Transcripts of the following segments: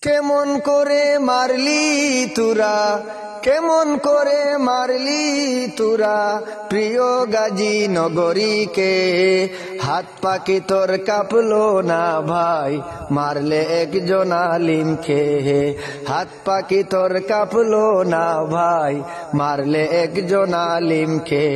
কেমন করে মারলি তোরা, কেমন করে মারলি তোরা প্রিয় গাজী নগরীকে। হাত পাকি তোর কাঁপলো না ভাই, মারলে একজন আলিমকে। হাত পাকি তোর কাঁপলো না ভাই, মারলে একজন আলিমকে।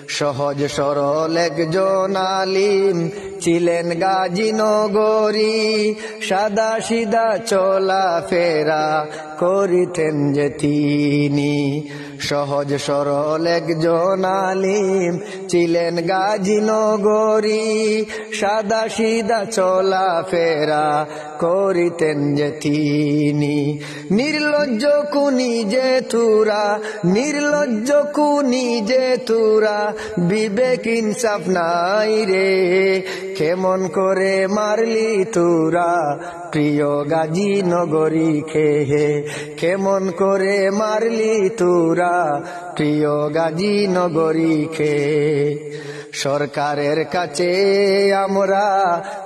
সহজ সরল একজন আলিম ছিলেন গাজী নগরী, সাদা সিধা চলা ফেরা করিতেন যে তিনি। সহজ সরল একজন আলিম ছিলেন গাজী নগরী, সাদা সিধা চলা ফেরা করিতেন যে তিনি। নির্লজ্জ কুনি যে তুরা, নির্লজ্জ কুনি যে তুরা, বিবেক ইনসাফ নাই রে। কেমন করে মারলি তোরা প্রিয় গাজী নগরীকে। কেমন করে মারলি তোরা প্রিয় গাজী নগরীকে। সরকারের কাছে আমরা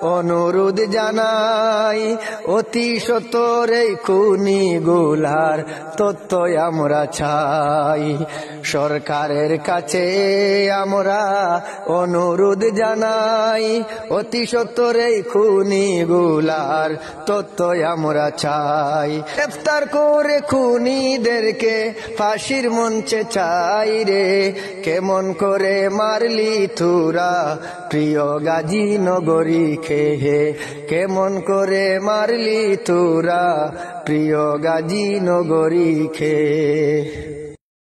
অনুরোধ জানাই, অতি সত্বর এই খুনিগুলার তথ্য আমরা চাই। সরকারের কাছে আমরা অনুরোধ জানাই, অতি সত্বর এই খুনিগুলার তথ্য আমরা চাই। গ্রেফতার করে খুনিদেরকে ফাঁসির মঞ্চে চাই রে। কেমন করে মারলি তোরা প্রিয় গাজী নগরীকে। কেমন করে মারলি তোরা প্রিয় গাজী নগরীকে।